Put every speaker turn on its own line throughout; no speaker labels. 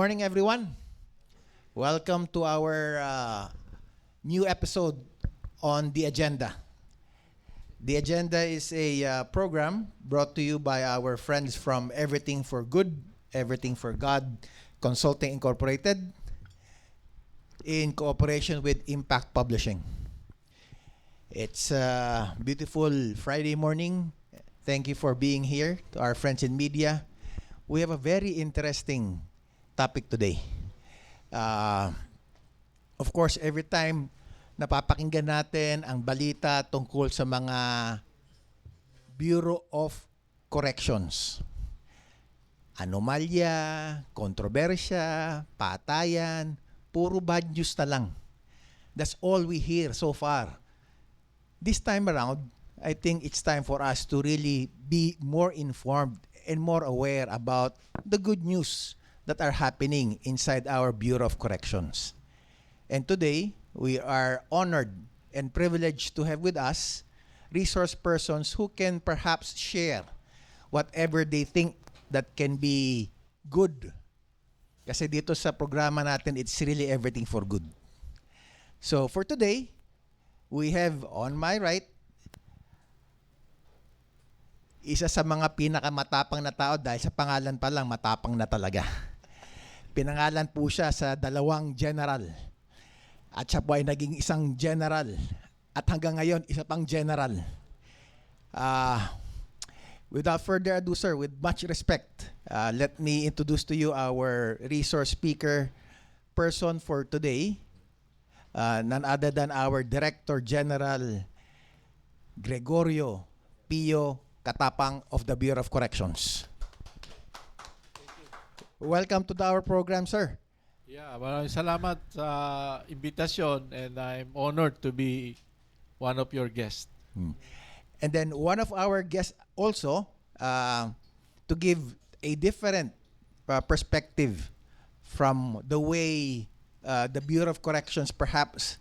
Morning, everyone. Welcome to our new episode on The Agenda. The Agenda is a program brought to you by our friends from Everything for Good, Everything for God Consulting Incorporated in cooperation with Impact Publishing. It's a beautiful Friday morning. Thank you for being here to our friends in media. We have a very interesting topic today. Uh, of course, every time napapakinggan natin ang balita tungkol sa mga Bureau of Corrections. Anomalya, kontrobersya, patayan, puro bad news na lang. That's all we hear so far. This time around, I think it's time for us to really be more informed and more aware about the good news that are happening inside our Bureau of Corrections. And today, we are honored and privileged to have with us resource persons who can perhaps share whatever they think that can be good. Kasi dito sa programa natin, it's really everything for good. So for today, we have on my right, isa sa mga pinakamatapang na tao dahil sa pangalan pa lang matapang na talaga. Pinangalan po siya sa 2 general. At siya po ay naging isang general. At hanggang ngayon, isa pang general. Without further ado, sir, with much respect, let me introduce to you our resource speaker person for today. None other than our Director General Gregorio Pio Katapang of the Bureau of Corrections. Welcome to our program, sir.
Yeah, maraming salamat sa invitasyon and I'm honored to be one of your guests.
And then one of our guests also to give a different perspective from the way the Bureau of Corrections perhaps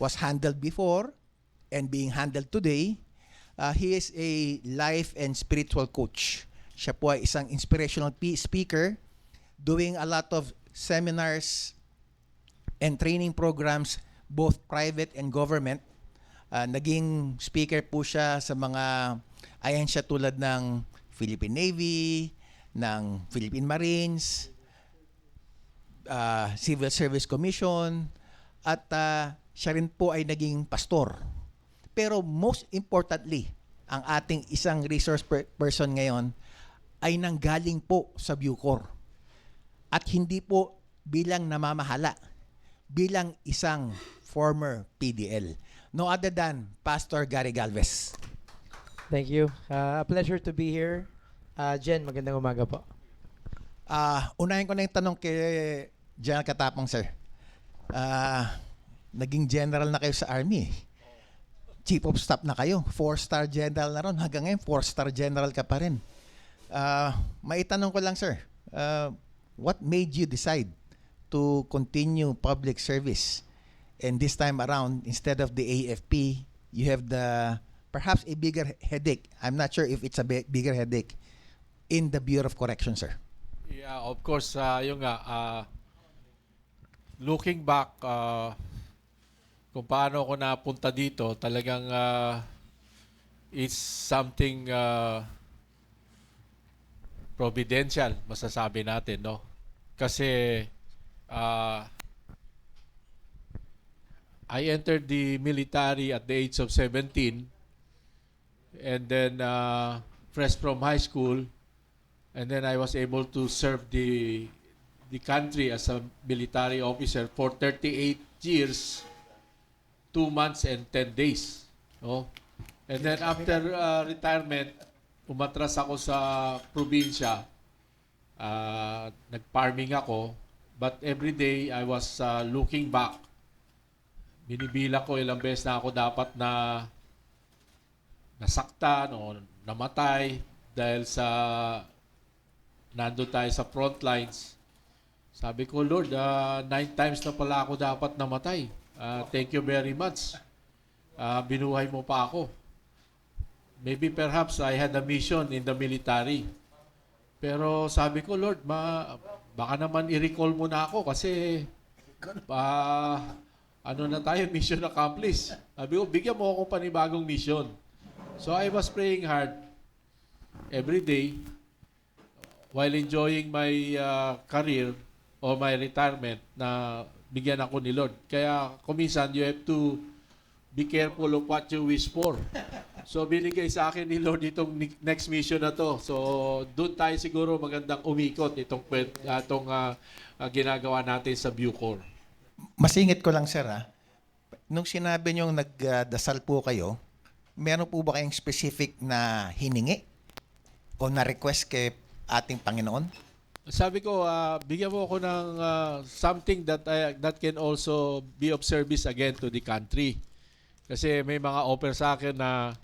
was handled before and being handled today. He is a life and spiritual coach. Siya po ay isang inspirational speaker doing a lot of seminars and training programs, both private and government. Naging speaker po siya sa mga ahensya tulad ng Philippine Navy, ng Philippine Marines, Civil Service Commission, at siya rin po ay naging pastor. Pero most importantly, ang ating isang resource person ngayon ay nanggaling po sa Bucor. At hindi po bilang namamahala, bilang isang former PDL. No other than Pastor Gary Galvez.
Thank you. A pleasure to be here. Jen, magandang umaga po.
Unahin ko na yung tanong kay General Katapang, sir. Naging general na kayo sa Army. Chief of Staff na kayo. 4-star general na ron. Hanggang ngayon, 4-star general ka pa rin. Maitanong ko lang, sir. What made you decide to continue public service? And this time around, instead of the AFP, you have perhaps a bigger headache. I'm not sure if it's a bigger headache in the Bureau of Corrections, sir.
Yeah, of course, yung nga, looking back, kung paano ako napunta dito, talagang it's something providential, masasabi natin, no? Kasi I entered the military at the age of 17 and then fresh from high school, and then I was able to serve the country as a military officer for 38 years, 2 months and 10 days. No? And then after retirement, umatras ako sa probinsya. Nag-farming ako. But every day, I was looking back. Binibila ko ilang beses na ako dapat na nasaktan o namatay dahil sa nando tayo sa front lines. Sabi ko, Lord, 9 times na pala ako dapat namatay. Thank you very much. Binuhay mo pa ako. Maybe perhaps I had a mission in the military. Pero sabi ko, Lord, baka naman i-recall mo na ako kasi ano na tayo, mission accomplished. Sabi ko, bigyan mo ako panibagong mission. So I was praying hard every day while enjoying my career or my retirement na bigyan ako ni Lord. Kaya kuminsan, you have to be careful of what you wish for. So binigay sa akin ni Lord itong next mission na to. So doon tayo siguro magandang umikot itong ginagawa natin sa Bucor.
Masingit ko lang, sir, ha? Nung sinabi niyong nagdasal po kayo, meron po ba kayong specific na hiningi o na-request kay ating Panginoon?
Sabi ko, bigyan mo ako ng something that can also be of service again to the country. Kasi may mga offer sa akin na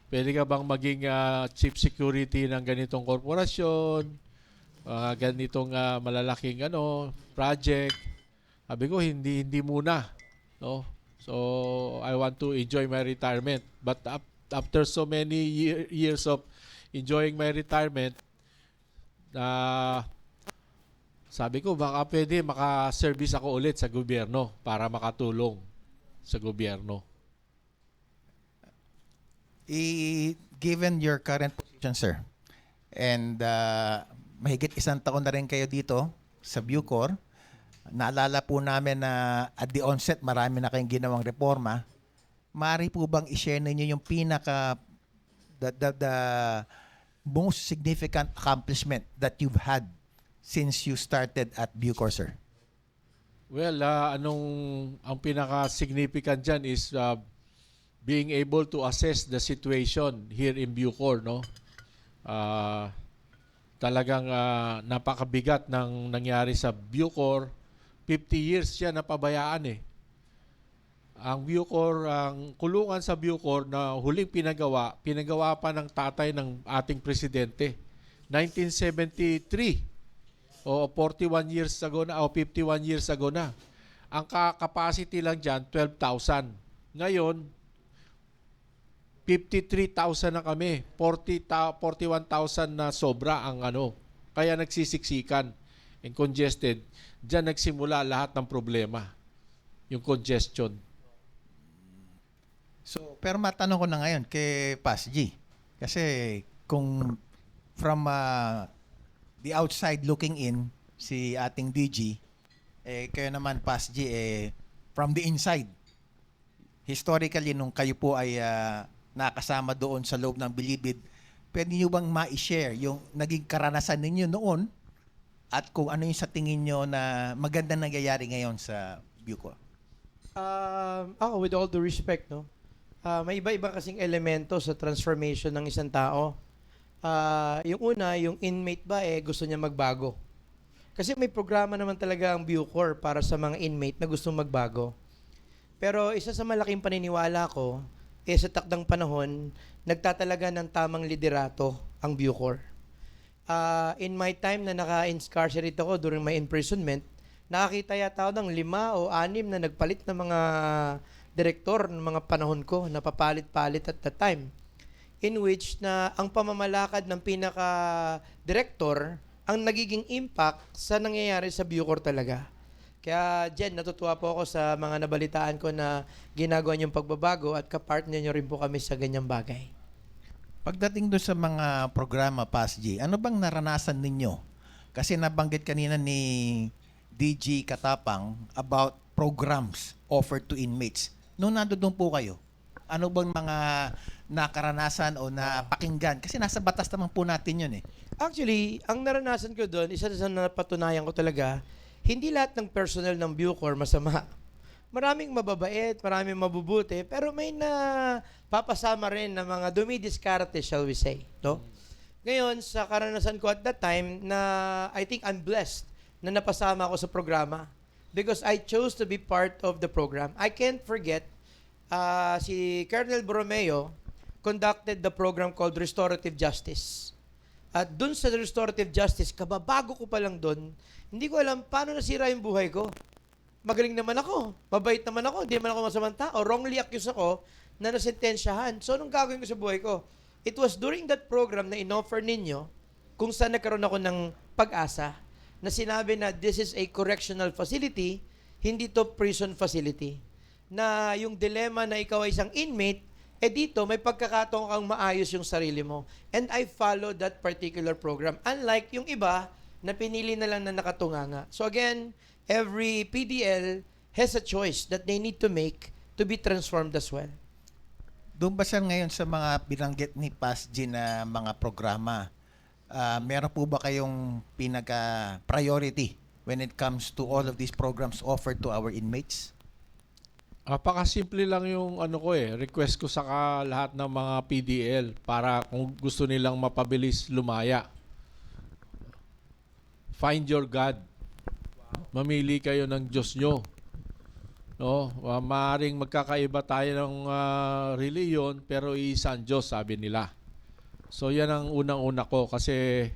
pwede ka bang maging chief security ng ganitong korporasyon, ganitong malalaking project. Sabi ko, hindi muna. No? So, I want to enjoy my retirement. But after so many years of enjoying my retirement, sabi ko, baka pwede makaservice ako ulit sa gobyerno para makatulong sa gobyerno.
Given your current position, sir, and mahigit 1 taon na rin kayo dito sa Bucor, naalala po namin na at the onset, marami na kayong ginawang reforma. Maaari po bang i-share ninyo yung the most significant accomplishment that you've had since you started at Bucor, sir?
Well, ang pinaka-significant dyan is being able to assess the situation here in Bucor, no? Talagang napakabigat ng nangyari sa Bucor. 50 years siya napabayaan eh. Ang Bucor, ang kulungan sa Bucor na huling pinagawa pa ng tatay ng ating presidente. 1973 o 41 years ago na o 51 years ago na. Ang capacity lang dyan, 12,000. Ngayon, 53,000 na kami. 41,000 na sobra ang Kaya nagsisiksikan and congested. Diyan nagsimula lahat ng problema. Yung congestion.
So, pero matanong ko na ngayon kay Pas G. Kasi kung from the outside looking in, si ating DG, kayo naman Pas G, from the inside. Historically, nung kayo po ay nakasama doon sa loob ng Bilibid, pwede nyo bang ma-share yung naging karanasan ninyo noon at kung ano yung sa tingin nyo na magandang nangyayari ngayon sa Bucor?
Ako, with all due respect, no? May iba-iba kasing elemento sa transformation ng isang tao. Yung una, yung inmate ba, gusto niya magbago. Kasi may programa naman talaga ang Bucor para sa mga inmate na gustong magbago. Pero isa sa malaking paniniwala ko, sa takdang panahon, nagtatalaga ng tamang liderato ang Bucor. In my time na naka-incarcerate ako during my imprisonment, nakakita yata ako ng 5 o 6 na nagpalit ng mga direktor ng mga panahon ko na papalit-palit at that time. In which na ang pamamalakad ng pinaka-direktor ang nagiging impact sa nangyayari sa Bucor talaga. Kaya Jen, natutuwa po ako sa mga nabalitaan ko na ginagawa niyong pagbabago at kapartner niyo rin po kami sa ganyang bagay.
Pagdating doon sa mga programa, Pas G, ano bang naranasan ninyo? Kasi nabanggit kanina ni DG Katapang about programs offered to inmates. Nung nandoon po kayo, ano bang mga nakaranasan o napakinggan? Kasi nasa batas naman po natin yun eh.
Actually, ang naranasan ko doon, isa sa napatunayan ko talaga, hindi lahat ng personnel ng Bucor masama. Maraming mababait, maraming mabubuti, pero may papasama rin na mga dumidiskarte, shall we say. No? Ngayon, sa karanasan ko at that time, na I think I'm blessed na napasama ako sa programa because I chose to be part of the program. I can't forget, si Colonel Borromeo conducted the program called Restorative Justice. At dun sa Restorative Justice, kababago ko pa lang dun, hindi ko alam paano nasira yung buhay ko. Magaling naman ako, mabait naman ako, hindi naman ako masamang tao, wrongly accused ako na nasentensyahan. So, anong gagawin ko sa buhay ko? It was during that program na in-offer ninyo kung saan nagkaroon ako ng pag-asa na sinabi na this is a correctional facility, hindi to prison facility. Na yung dilemma na ikaw ay isang inmate, dito may pagkakataon kang maayos yung sarili mo. And I follow that particular program. Unlike yung iba na pinili na lang na nakatunganga. So again, every PDL has a choice that they need to make to be transformed as well.
Doon ba sir ngayon sa mga binanggit ni PASG na mga programa, meron po ba kayong pinaka-priority when it comes to all of these programs offered to our inmates?
Apaka-simple lang yung request ko sa lahat ng mga PDL para kung gusto nilang mapabilis lumaya. Find your God. Mamili kayo ng Diyos nyo. No, maaring magkakaiba tayo ng reliyon pero iisang Diyos, sabi nila. So yan ang unang-una ko kasi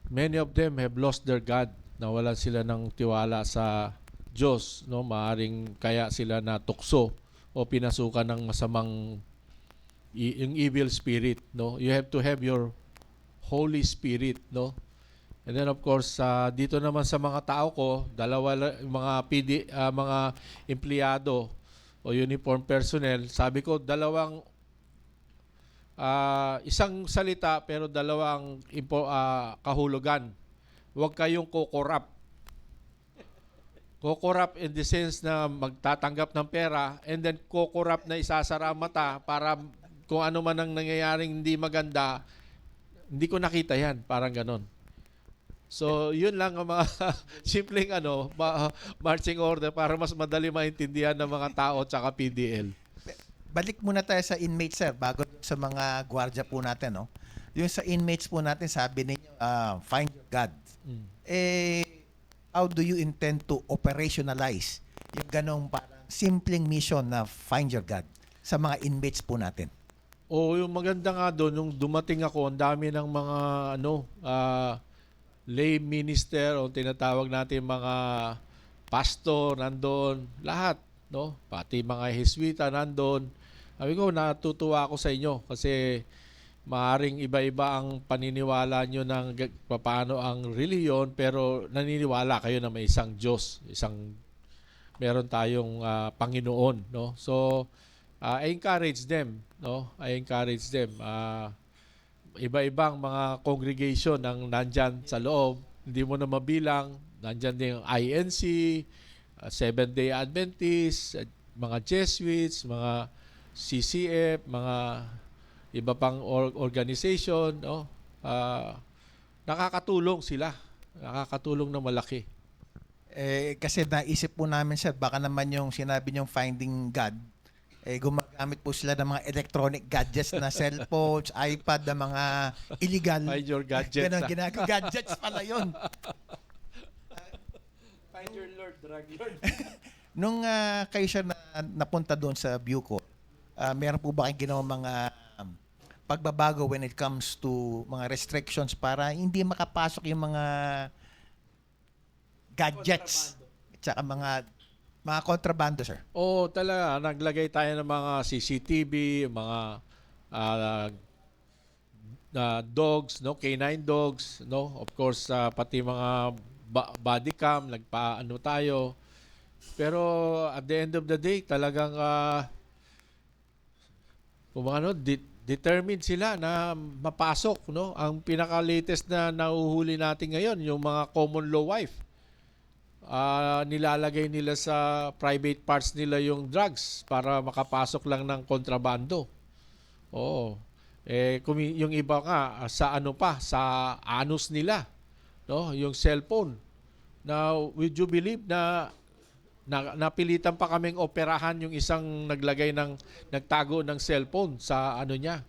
many of them have lost their God. Nawalan sila ng tiwala sa Diyos, no? Maaring kaya sila natukso o pinasukan ng masamang yung evil spirit, no? You have to have your Holy Spirit, no? And then of course, dito naman sa mga tao ko, mga mga empleyado o uniform personnel, sabi ko isang salita pero dalawang kahulugan. Huwag kayong kokorap. Kokorap in the sense na magtatanggap ng pera and then kokorap na isasara ang mata para kung ano man ang nangyayaring hindi maganda, hindi ko nakita yan. Parang ganon. So, yun lang ang mga simpleng marching order para mas madali maintindihan ng mga tao at saka PDL.
Balik muna tayo sa inmates sir bago sa mga gwardiya po natin, no? Yung sa inmates po natin, sabi ninyo, find your God. How do you intend to operationalize yung ganong parang simpleng mission na find your God sa mga inmates po natin?
Yung maganda nga doon, nung dumating ako, ang dami ng mga lay minister o tinatawag natin mga pastor nandoon, lahat, no? Pati mga Jesuita nandoon. Sabi ko, natutuwa ako sa inyo kasi maaring iba-iba ang paniniwala nyo ng paano ang reliyon, pero naniniwala kayo na may isang Diyos, meron tayong Panginoon, no? So I encourage them, no? I encourage them. Iba-ibang mga congregation ang nandyan sa loob, hindi mo na mabilang. Nandyan din yung INC, Seventh-day Adventist, mga Jesuits, mga CCF, mga iba pang organization, no? Nakakatulong sila. Nakakatulong na malaki.
Kasi naisip po namin sir, baka naman yung sinabi niyong finding God, gumagamit po sila ng mga electronic gadgets na cellphones, iPad, na mga illegal.
Find your gadgets.
Gadgets pala yun.
Find your Lord, drug Lord.
Nung kayo sir napunta doon sa Bucor, meron po ba kayong ginawang mga pagbabago when it comes to mga restrictions para hindi makapasok yung mga gadgets at saka mga kontrabando, sir?
Talaga. Naglagay tayo ng mga CCTV, mga dogs, no? Canine dogs, no? Of course, pati mga body cam, nagpaano tayo. Pero at the end of the day, talagang determined sila na mapasok, no? Ang pinaka-latest na nahuhuli natin ngayon, yung mga common law wife. Nilalagay nila sa private parts nila yung drugs para makapasok lang ng kontrabando. Yung iba nga sa sa anus nila, no? Yung cellphone. Now, would you believe na napilitan pa kaming operahan yung isang nagtago ng cellphone sa niya.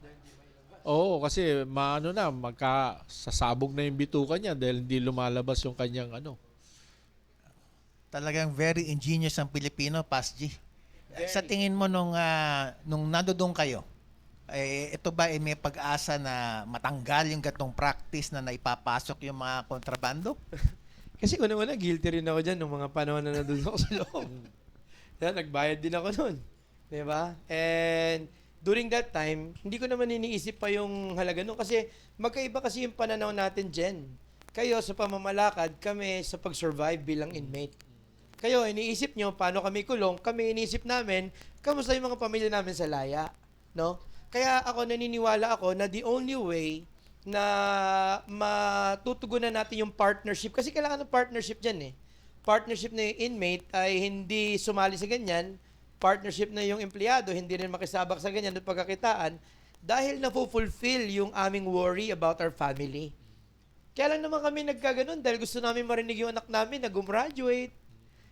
Kasi sasabog na yung bituka niya dahil hindi lumalabas yung kanyang
Talagang very ingenious ang Pilipino, PASG. Sa tingin mo nung nandoon kayo, ito ba may pag-asa na matanggal yung gatong practice na naipapasok yung mga kontrabando?
Kasi una-una, guilty rin ako dyan nung mga panahon na nandun ako sa loob. Nagbayad din ako nun. Diba? And during that time, hindi ko naman iniisip pa yung halaga nun kasi magkaiba kasi yung pananaw natin, Jen. Kayo sa pamamalakad, kami sa pag-survive bilang inmate. Kayo, iniisip nyo, paano kami kulong? Kami iniisip namin, kamusta yung mga pamilya namin sa laya? No? Kaya ako, naniniwala ako na the only way na matutugunan natin yung partnership, kasi kailangan ng partnership dyan eh. Partnership na yung inmate ay hindi sumali sa ganyan, partnership na yung empleyado, hindi rin makisabak sa ganyan at pagkakitaan, dahil na-fulfill yung aming worry about our family. Kaya lang naman kami nagkaganon dahil gusto namin marinig yung anak namin na gumraduate.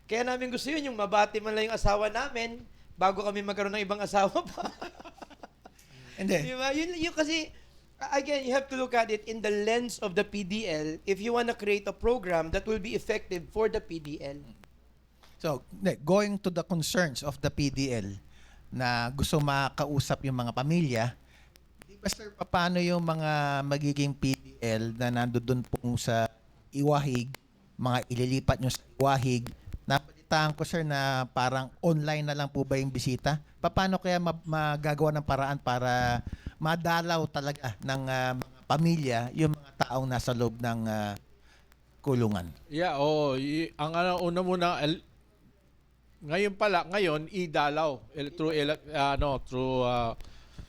Kaya namin gusto yun, yung mabati man lang yung asawa namin bago kami magkaroon ng ibang asawa pa.
Hindi.
Diba? Yun kasi, again, you have to look at it in the lens of the PDL if you want to create a program that will be effective for the PDL.
So, going to the concerns of the PDL na gusto makausap yung mga pamilya, di ba sir, paano yung mga magiging PDL na nandoon po sa Iwahig, mga ililipat nyo sa Iwahig, napalitaan ko sir na parang online na lang po ba yung bisita? Paano kaya magagawa ng paraan para madalaw talaga ng mga pamilya yung mga taong nasa loob ng kulungan?
Yeah, ang una muna, ngayon idalaw through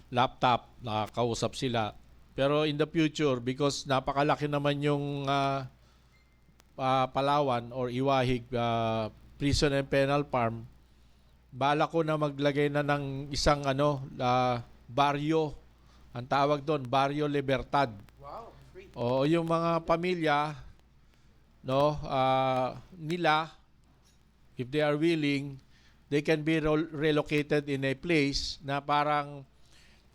laptop, nakakausap sila. Pero in the future, because napakalaki naman yung Palawan or Iwahig Prison and Penal Farm, bala ko na maglagay na ng isang baryo. Ang tawag doon, Barrio Libertad.
Wow, free.
O yung mga pamilya nila, if they are willing, they can be relocated in a place na parang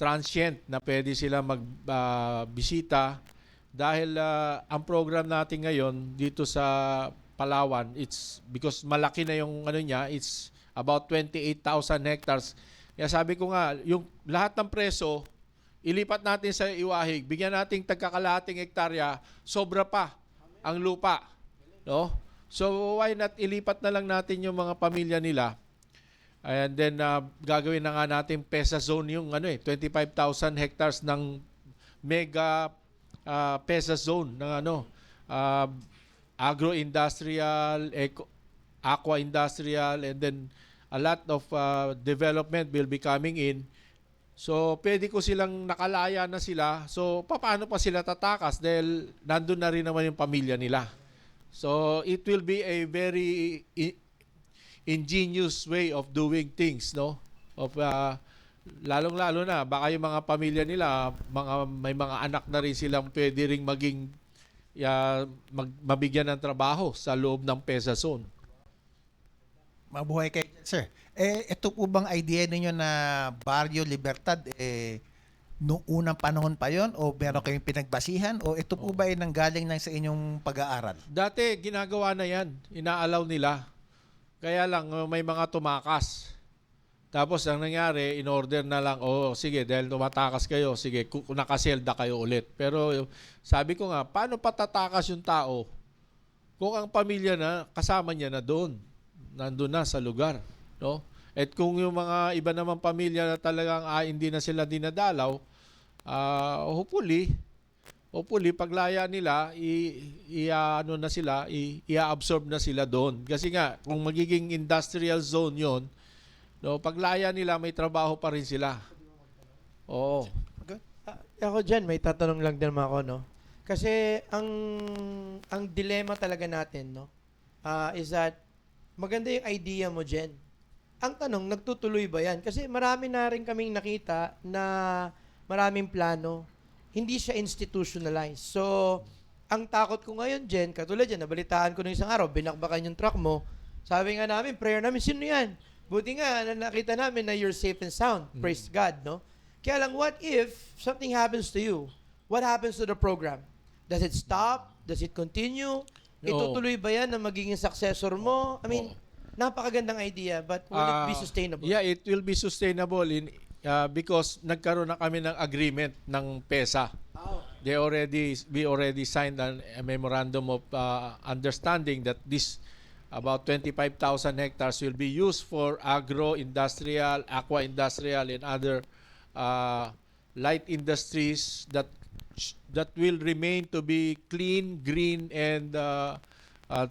transient na pwede sila magbisita dahil ang program natin ngayon dito sa Palawan, it's because malaki na yung it's about 28,000 hectares. Kaya sabi ko nga, yung lahat ng preso, ilipat natin sa Iwahig, bigyan nating tagkakalahating hektarya, sobra pa ang lupa. No? So why not ilipat na lang natin yung mga pamilya nila? And then gagawin na nga natin PESA zone yung 25,000 hectares ng mega PESA zone ng agro-industrial, aqua-industrial, and then a lot of development will be coming in. So, pwede ko silang nakalaya na sila. So, paano pa sila tatakas? Dahil nandun na rin naman yung pamilya nila. So, it will be a very ingenious way of doing things, no? Of lalong-lalo na baka yung mga pamilya nila, may mga anak na rin silang pwede ring maging mabigyan ng trabaho sa loob ng PESA zone.
Mabuhay kayo, sir. Ito po bang idea ninyo na Barrio Libertad, noong unang panahon pa yon o meron kayong pinagbasihan o ito po ba ay nanggaling lang sa inyong pag-aaral?
Dati, ginagawa na yan. Inaalaw nila. Kaya lang, may mga tumakas. Tapos, ang nangyari, in-order na lang, sige, dahil tumatakas kayo, sige, nakaselda kayo ulit. Pero, sabi ko nga, paano patatakas yung tao kung ang pamilya na, kasama niya na doon? Nandun na sa lugar. No? At kung yung mga iba namang pamilya na talagang hindi na sila dinadalaw, hopefully, paglaya nila, i-absorb na sila doon. Kasi nga, kung magiging industrial zone yon, paglaya nila, may trabaho pa rin sila. Oo.
Ako dyan, may tatanong lang din ako, no? Kasi ang dilema talaga natin, no? Is that maganda yung idea mo, Jen. Ang tanong, nagtutuloy ba yan? Kasi marami na rin kaming nakita na maraming plano. Hindi siya institutionalized. So, ang takot ko ngayon, Jen, katulad yan, nabalitaan ko ng isang araw, binakbakan yung truck mo. Sabi nga namin, prayer namin, sino yan? Buti nga, nakita namin na you're safe and sound. Praise God, no? Kaya lang, what if something happens to you? What happens to the program? Does it stop? Does it continue? Itutuloy ba yan na magiging successor mo? I mean, napakagandang idea, but will it be sustainable?
Yeah, it will be sustainable because nagkaroon na kami ng agreement ng PESA. We already signed a memorandum of understanding that this about 25,000 hectares will be used for agro-industrial, aqua-industrial, and other light industries that that will remain to be clean, green, and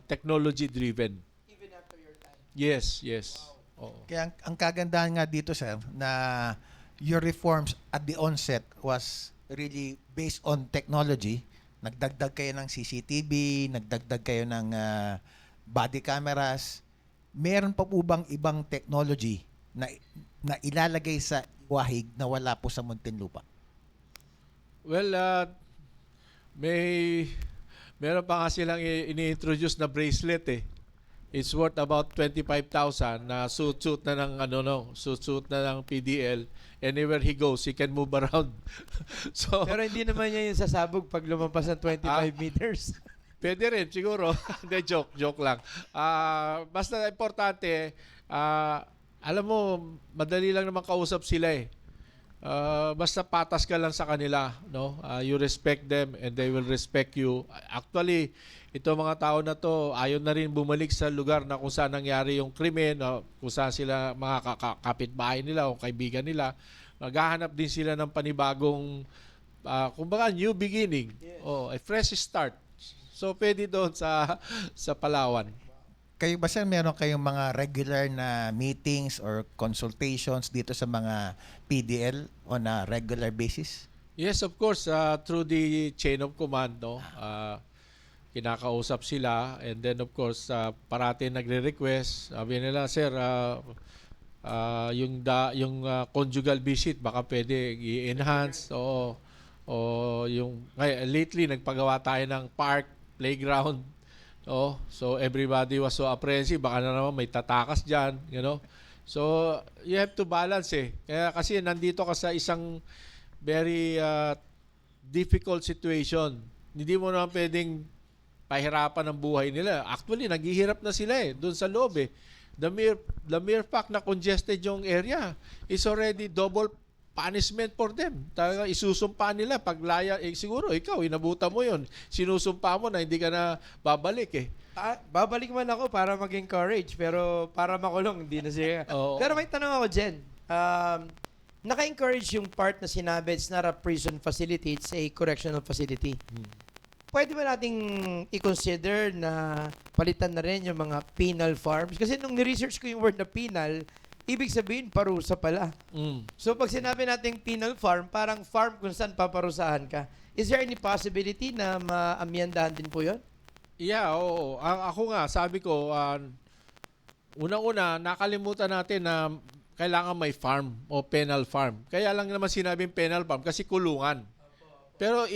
technology driven.
Even after your time.
Yes, yes. Oo.
Kaya ang kagandahan nga dito, sir, na your reforms at the onset was really based on technology. Nagdagdag kayo ng CCTV, nagdagdag kayo ng body cameras. Meron pa po bang ibang technology na ilalagay sa wahig na wala po sa Muntinlupa?
Well, meron pa nga silang ini-introduce na bracelet eh. It's worth about 25,000 na suit na ng suit na ng PDL. Anywhere he goes, he can move around. So,
Pero hindi naman niya yung sasabog pag lumampas ng 25 meters.
pwede rin siguro. Hindi, joke lang. Basta importante, alam mo, madali lang naman kausap sila eh. Basta patas ka lang sa kanila, no? You respect them and they will respect you. Actually, ito mga tao na to ayaw na rin bumalik sa lugar na kung saan nangyari yung krimen, kung saan sila mga kapitbahay nila o kaibigan nila. Maghahanap din sila ng panibagong kumbaga new beginning.
Yes.
A fresh start. So pwede doon sa Palawan.
Kayo ba, sir, meron kayong mga regular na meetings or consultations dito sa mga PDL on a regular basis?
Yes, of course, through the chain of command, no? Kinakausap sila, and then of course parati nagre-request. Sabi nila, sir, yung conjugal visit baka pwede i-enhance o yung lately nagpagawa tayo ng park, playground. So everybody was so apprehensive, baka na naman may tatakas diyan, you know. So you have to balance eh. Kaya kasi nandito ka sa isang very difficult situation. Hindi mo naman pwedeng pahirapan ang buhay nila. Actually, naghihirap na sila eh, doon sa loob eh. The mere fact na congested yung area is already double punishment for them. Talaga isusumpa nila pag laya, siguro ikaw, inabutan mo yun. Sinusumpa mo na hindi ka na babalik eh.
Babalik man ako para mag-encourage, pero para makulong, hindi na siya.
Oo.
Pero may tanong ako, Jen. Naka-encourage yung part na sinabi, it's not a prison facility, it's a correctional facility. Pwede ba nating i-consider na palitan na rin yung mga penal farms? Kasi nung ni-research ko yung word na penal, ibig sabihin parusa pala. So pag sinabi nating penal farm, parang farm kung saan paparusahan ka. Is there any possibility na maamyandahan din po yun?
Yeah, oo. Ako nga, sabi ko, unang-una, nakalimutan natin na kailangan may farm o penal farm. Kaya lang naman sinabing penal farm kasi kulungan. Pero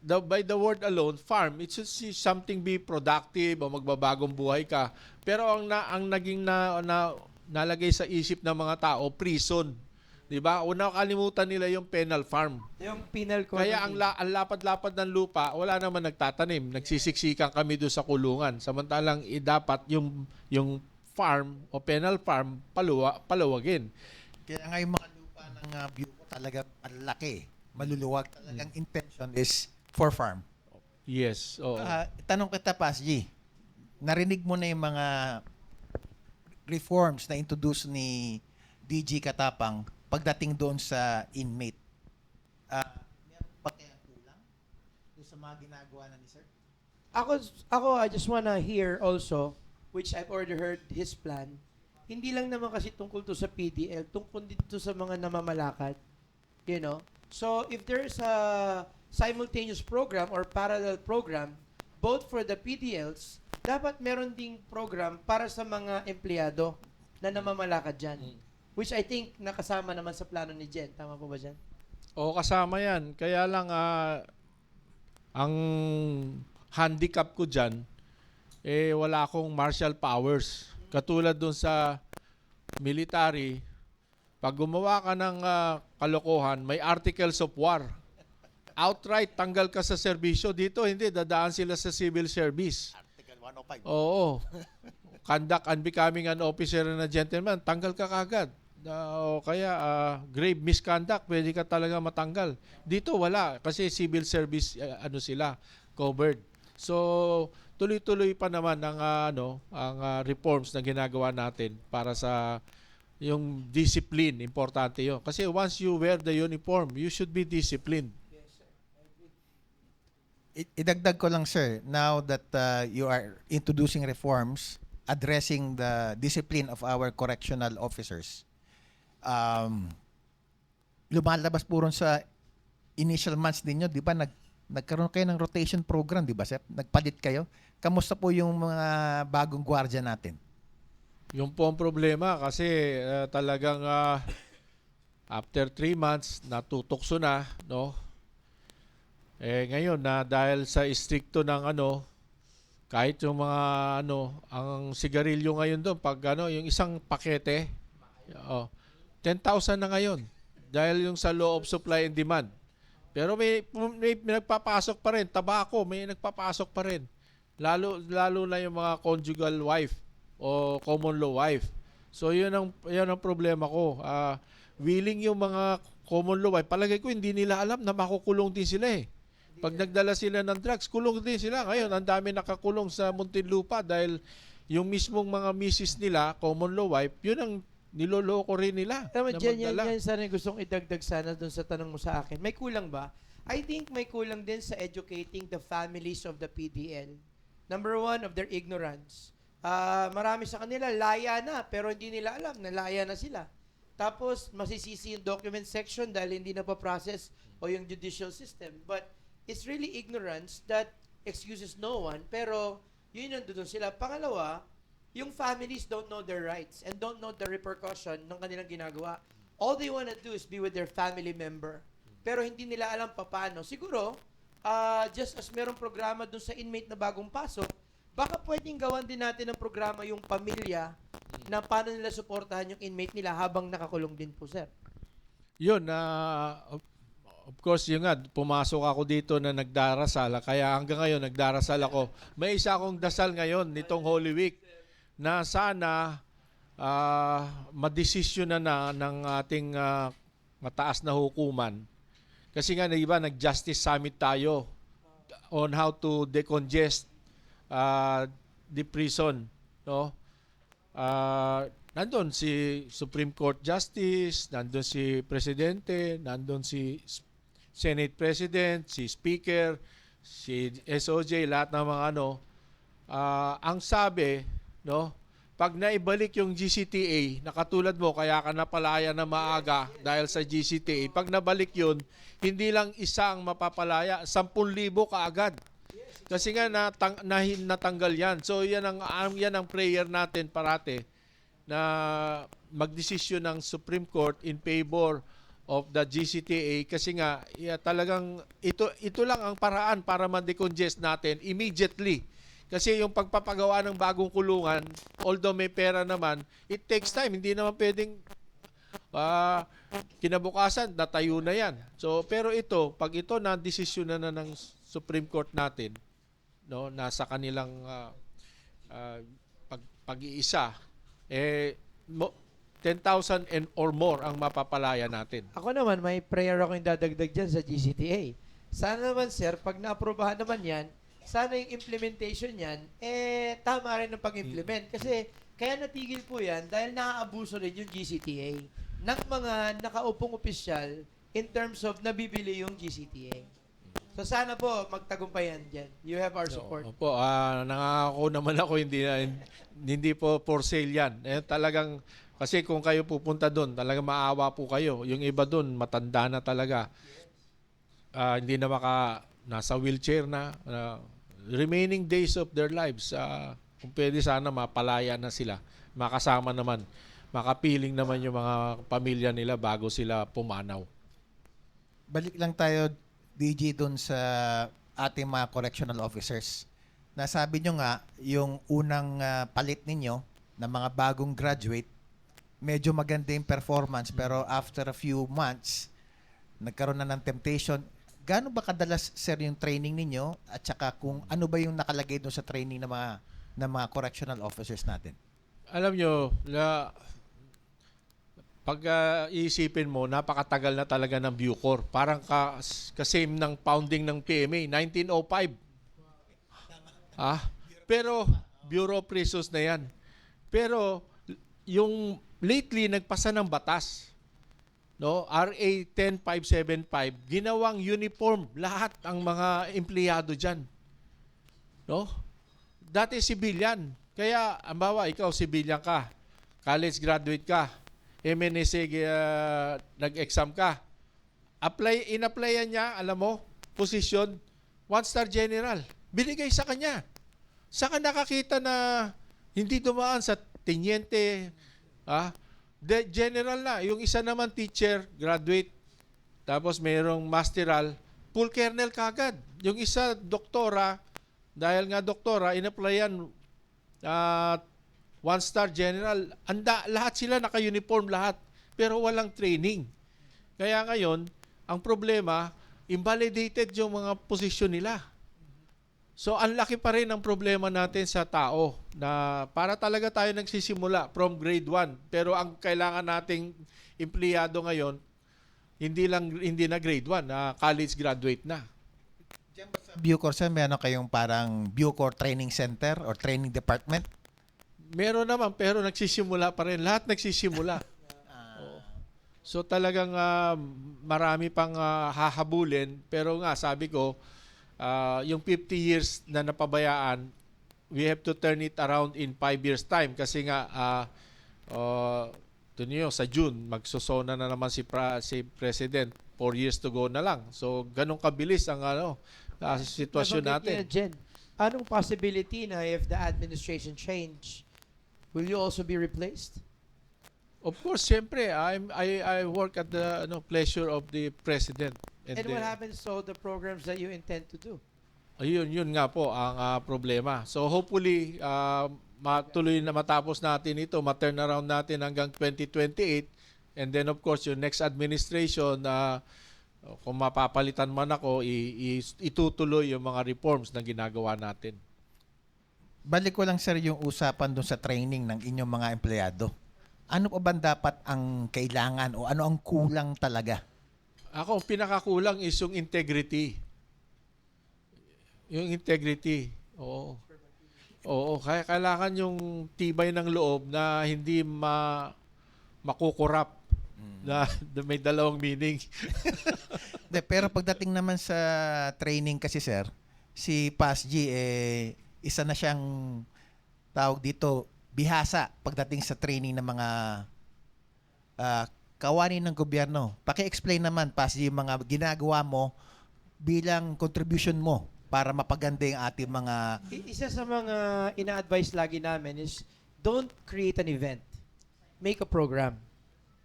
by the word alone, farm, it should see something be productive o magbabagong buhay ka. Pero ang naging nalagay sa isip ng mga tao, prison. 'Di ba? Una kalimutan nila yung penal farm.
Yung penal
Kaya ang lapad-lapad ng lupa, wala naman nagtatanim. Nagsisiksikan kami doon sa kulungan. Samantalang dapat yung farm o penal farm palawagin.
Kaya nga yung mga lupa ng Bucor talaga ang laki. Maluluwag. Talagang intention is for farm.
Yes. Oo.
Tanong kita, Pas G, narinig mo na yung mga reforms na introduce ni DG Katapang pagdating doon sa inmate. Meron pa kaya kulang doon sa mga ginagawa na ni sir?
Ako, I just wanna hear also, which I've already heard his plan. Hindi lang naman kasi tungkol to sa PDL, tungkol dito sa mga namamalakad. You know? So, if there's a simultaneous program or parallel program, both for the PDLs, dapat meron ding program para sa mga empleyado na namamalakad dyan. Which I think nakasama naman sa plano ni Jen. Tama po ba dyan?
Oo, kasama yan. Kaya lang, ang handicap ko dyan, wala akong martial powers. Katulad dun sa military, pag gumawa ka ng kalokohan, may articles of war. Outright, tanggal ka sa serbisyo. Dito, hindi. Dadaan sila sa civil service.
Article 105.
Oo. Conduct unbecoming an officer and a gentleman, tanggal ka kagad. O kaya, grave misconduct, pwede ka talaga matanggal. Dito, wala. Kasi civil service, sila, covered. So, tuloy-tuloy pa naman ang reforms na ginagawa natin para sa yung discipline, importante yun. Kasi once you wear the uniform, you should be disciplined.
Yes, sir.
Idagdag ko lang, sir, now that you are introducing reforms addressing the discipline of our correctional officers, lumalabas po ron sa initial months ninyo, di ba, nagkaroon kayo ng rotation program, di ba, sir? Nagpalit kayo. Kamusta po yung mga bagong gwardiya natin?
Yung po ang problema kasi talagang after 3 months natutokso na, no? Ngayon na dahil sa istrikto ng kahit yung mga ang sigarilyo ngayon doon pag yung isang pakete 10,000 na ngayon dahil yung sa law of supply and demand. Pero may nagpapasok pa rin, tabako, may nagpapasok pa rin. Lalo na yung mga conjugal wife o common law wife. So yun ang problema ko. Willing yung mga common law wife, palagay ko hindi nila alam na makukulong din sila eh. Pag nagdala sila ng drugs, kulong din sila. Ngayon, ang dami nakakulong sa Muntinlupa dahil yung mismong mga misis nila, common law wife, yun ang niloloko rin nila.
Tama,
na
yan
magdala.
sana yung gustong idagdag sana dun sa tanong mo sa akin. May kulang ba? I think may kulang din sa educating the families of the PDL. Number one, of their ignorance. Marami sa kanila, laya na, pero hindi nila alam na laya na sila. Tapos, masisisi yung document section dahil hindi na pa-process o yung judicial system. But, it's really ignorance that excuses no one, pero yun nandun sila. Pangalawa, yung families don't know their rights and don't know the repercussion ng kanilang ginagawa. All they wanna do is be with their family member. Pero hindi nila alam paano. Siguro, just as merong programa dun sa inmate na bagong pasok, baka pwedeng gawan din natin ng programa yung pamilya na paano nila suportahan yung inmate nila habang nakakulong din po, sir.
Yun, of course, yun nga, pumasok ako dito na nagdarasal. Kaya hanggang ngayon, nagdarasal ako. May isa akong dasal ngayon, nitong Holy Week, na sana madesisyon na ng ating mataas na hukuman. Kasi nga, di ba, nag-justice summit tayo on how to decongest the prison. No? Nandun si Supreme Court Justice, nandun si Presidente, nandun si Senate President, si Speaker, si SOJ, lahat ng mga ang sabi, no, pag naibalik yung GCTA, na katulad mo, kaya ka napalaya na maaga dahil sa GCTA, pag nabalik yun, hindi lang isang mapapalaya, 10,000 kaagad. Kasi nga natanggal yan. So yan ang prayer natin parate na magdesisyon ng Supreme Court in favor of the GCTA kasi nga talagang ito lang ang paraan para ma-decongest natin immediately. Kasi yung pagpapagawa ng bagong kulungan, although may pera naman, it takes time. Hindi naman pwedeng kinabukasan, natayo na yan. So, pero ito, pag ito na desisyon na ng Supreme Court natin, no, nasa kanilang pag-iisa, 10,000 or more ang mapapalaya natin.
Ako naman, may prayer ako yung dadagdag dyan sa GCTA. Sana naman, sir, pag naaprobahan naman yan, sana yung implementation yan, tama rin ang pag-implement. Kasi, kaya natigil po yan dahil naaabuso rin yung GCTA ng mga nakaupong opisyal in terms of nabibili yung GCTA. So, sana po, magtagumpayan dyan. You have our support.
Opo, nangako naman ako, hindi po for sale yan. Talagang, kasi kung kayo pupunta doon, talagang maawa po kayo. Yung iba doon, matanda na talaga. Hindi na nasa wheelchair na. Remaining days of their lives, kung pwede sana mapalaya na sila. Makasama naman. Makapiling naman yung mga pamilya nila bago sila pumanaw.
Balik lang tayo, DG, doon sa ating mga correctional officers. Nasabi nyo nga, yung unang palit ninyo na mga bagong graduate, medyo maganda yung performance, pero after a few months, nagkaroon na ng temptation. Gaano ba kadalas, sir, yung training ninyo? At saka kung ano ba yung nakalagay doon sa training ng mga correctional officers natin?
Alam nyo, pag iisipin mo, napakatagal na talaga ng Bucor. Parang kasame ng founding ng PMA, 1905. Pero, Bureau of Prisons na yan. Pero, yung lately, nagpasa ng batas no, RA 10575, ginawang uniform lahat ang mga empleyado diyan. No? Dati civilian. Kaya, ambawa, ikaw civilian ka, college graduate ka, MNSA nag-exam ka. In-applyan niya, alam mo, position, 1-star general. Binigay sa kanya. Saka nakakita na hindi dumaan sa teniente, general na. Yung isa naman teacher, graduate, tapos mayroong masteral, full colonel kagad. Yung isa doktora, dahil nga doktora, in-applyan 1-star general. Lahat sila naka-uniform lahat, pero walang training. Kaya ngayon, ang problema, invalidated yung mga posisyon nila. So, ang laki pa rin ang problema natin sa tao na para talaga tayo nagsisimula from grade 1. Pero ang kailangan nating empleyado ngayon, hindi na grade 1, college graduate na.
Bucor, sir, meron kayong parang Bucor Training Center or Training Department?
Meron naman, pero nagsisimula pa rin. Lahat nagsisimula. So talagang marami pang hahabulin. Pero nga, sabi ko, yung 50 years na napabayaan, we have to turn it around in 5 years' time. Kasi nga, sa June, magsosona na naman si President. 4 years to go na lang. So, ganun kabilis ang sitwasyon natin.
Jen, anong possibility na if the administration change, will you also be replaced?
Of course, siyempre, I work at the pleasure of the President.
And what happens to the programs that you intend to do?
Yun nga po ang problema. So hopefully, matapos natin ito, ma-turn around natin hanggang 2028. And then of course, yung next administration, kung mapapalitan man ako, itutuloy yung mga reforms na ginagawa natin.
Balik ko lang, sir, yung usapan dun sa training ng inyong mga empleyado. Ano pa ba dapat ang kailangan o ano ang kulang talaga?
Ako, ang pinakakulang is yung integrity. Yung integrity. Oo. Oo, kaya kailangan yung tibay ng loob na hindi makukurap. Na may dalawang meaning.
Pero pagdating naman sa training kasi, sir, si PASG, isa na siyang tawag dito, bihasa pagdating sa training ng mga kawani ng gobyerno. Paki-explain naman, PASG, yung mga ginagawa mo bilang contribution mo para mapaganda yung ating mga...
Isa sa mga ina-advise lagi namin is don't create an event. Make a program.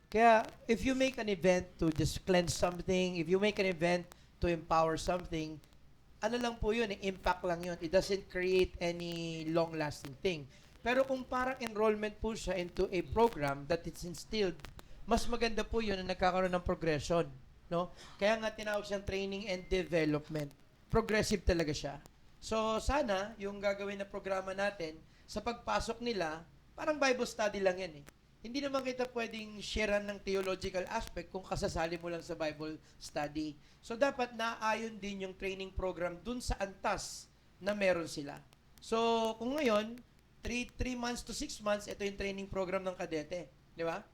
Kaya if you make an event to just cleanse something, if you make an event to empower something, ano lang po yun, impact lang yun. It doesn't create any long-lasting thing. Pero kung parang enrollment po siya into a program that it's instilled, mas maganda po yun na nagkakaroon ng progression. No? Kaya nga tinawag siyang training and development. Progressive talaga siya. So sana, yung gagawin na programa natin, sa pagpasok nila, parang Bible study lang yan eh. Hindi naman kita pwedeng sharean ng theological aspect kung kasasali mo lang sa Bible study. So dapat naayon din yung training program dun sa antas na meron sila. So kung ngayon, 3 months to 6 months, ito yung training program ng kadete. Di ba?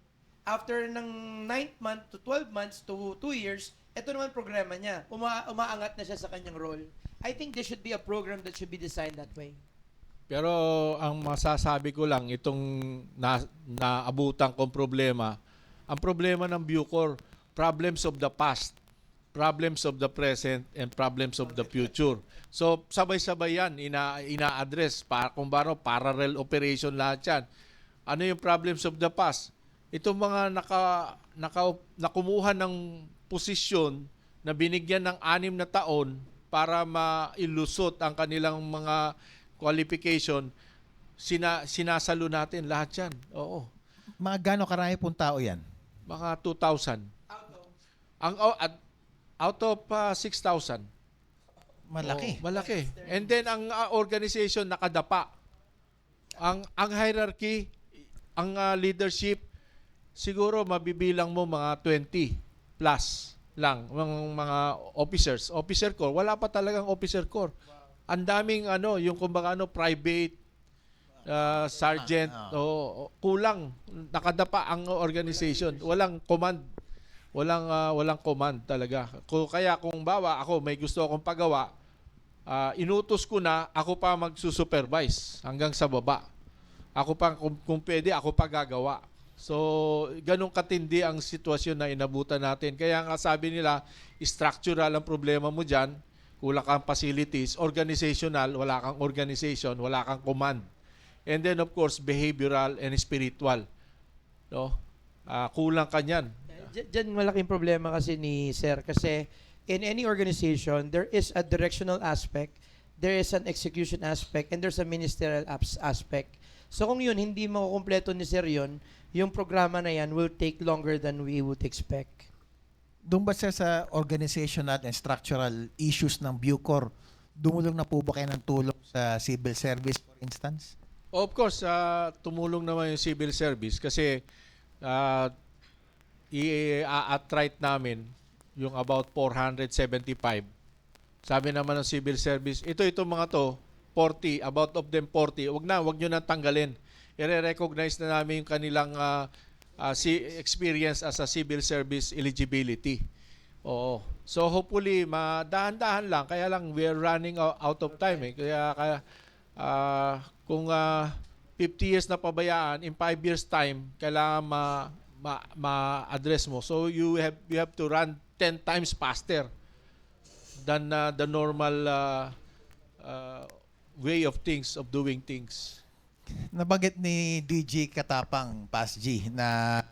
After ng 9th month to 12 months to 2 years, ito naman programa niya. Umaangat na siya sa kanyang role. I think there should be a program that should be designed that way.
Pero ang masasabi ko lang, itong naabutan kong problema, ang problema ng Bucor, problems of the past, problems of the present, and problems of the future. So, sabay-sabay yan, ina-address. Kung parallel operation lahat yan. Ano yung problems of the past? Itong mga nakumuha ng posisyon na binigyan ng 6 na taon para mailusot ang kanilang mga qualification, sinasalo natin lahat yan. Oo.
Mga gano'ng karami pong tao yan?
Mga 2,000. Out of 6,000.
Malaki.
Oo, malaki. And then ang organization nakadapa. Ang hierarchy, ang leadership, siguro mabibilang mo mga 20 plus lang mga officers. Officer corps, wala pa talagang officer corps. Ang daming yung kumbaga private sergeant, kulang, nakadapa ang organization, walang command. Walang command talaga. Kaya kung bawa ako may gusto akong pagawa, inutos ko na ako pa magsusupervise hanggang sa baba. Ako pa kung pwede ako pa gagawa. So, ganun katindi ang sitwasyon na inabutan natin. Kaya nga sabi nila, structural ang problema mo diyan, kulang kang facilities, organizational, wala kang organization, wala kang command. And then of course, behavioral and spiritual. No? Kulang ka niyan.
Diyan malaking problema kasi ni Sir kasi in any organization, there is a directional aspect, there is an execution aspect, and there's a ministerial aspect. So kung yun, hindi makukumpleto ni Sir yun, yung programa na yan will take longer than we would expect.
Doon ba sir sa organizational and structural issues ng Bucor, dumulong na po ba kayo ng tulong sa civil service for instance?
Of course, tumulong naman yung civil service kasi i-attrite namin yung about 475. Sabi naman ng civil service, itong mga to, 40, about of them 40, wag nyo nang tanggalin. I-recognize na namin yung kanilang experience as a civil service eligibility. Oo. So hopefully, dahan-dahan lang. Kaya lang, we're running out of time. Kaya kung 50 years na pabayaan, in 5 years time, kailangan ma-address mo. So you have to run 10 times faster than the normal way of doing things.
Nabanggit ni DJ Katapang, Pas G, na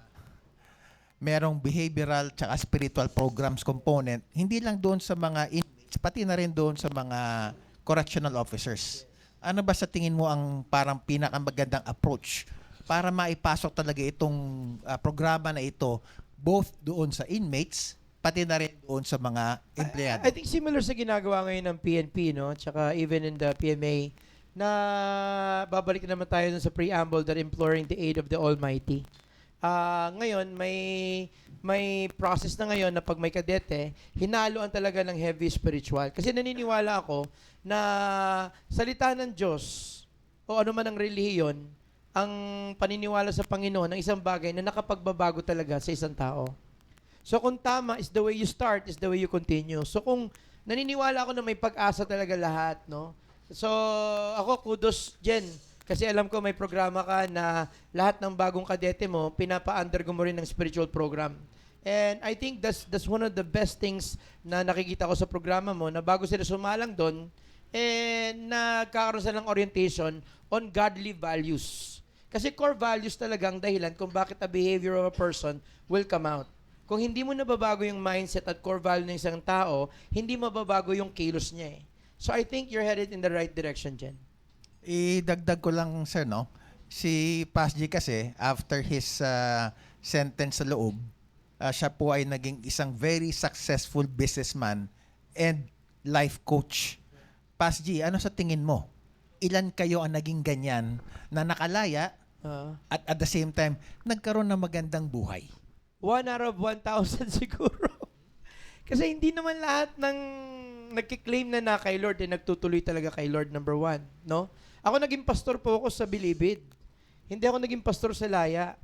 merong behavioral tsaka spiritual programs component, hindi lang doon sa mga inmates, pati na rin doon sa mga correctional officers. Ano ba sa tingin mo ang parang pinakamagandang approach para maipasok talaga itong programa na ito both doon sa inmates pati na rin doon sa mga empleyado?
I think similar sa ginagawa ngayon ng PNP, no? Tsaka even in the PMA, na babalik naman tayo dun sa preamble that imploring the aid of the Almighty. Ngayon, may process na ngayon na pag may kadete, hinaluan talaga ng heavy spiritual. Kasi naniniwala ako na salita ng Diyos o ano man ang relihiyon, ang paniniwala sa Panginoon ng isang bagay na nakapagbabago talaga sa isang tao. So kung tama is the way you start, is the way you continue. So kung naniniwala ako na may pag-asa talaga lahat, no? So ako kudos Jen kasi alam ko may programa ka na lahat ng bagong kadete mo pinapa-undergo mo rin ng spiritual program. And I think that's one of the best things na nakikita ko sa programa mo na bago sila sumalang doon nagkakaroon sila ng orientation on godly values. Kasi core values talagang dahilan kung bakit a behavior of a person will come out. Kung hindi mo nababago yung mindset at core value ng isang tao, hindi mababago yung kilos niya eh. So I think you're headed in the right direction, Jen.
Idagdag ko lang, sir, no? Si Pas G kasi, after his sentence sa loob, siya po ay naging isang very successful businessman and life coach. Pas G, ano sa tingin mo? Ilan kayo ang naging ganyan na nakalaya at the same time, nagkaroon ng magandang buhay?
1 out of 1,000 siguro. Kasi hindi naman lahat ng nagki-claim na kay Lord nagtutuloy talaga kay Lord, number 1, no? Ako naging pastor po ako sa Bilibid. Hindi ako naging pastor sa Laya.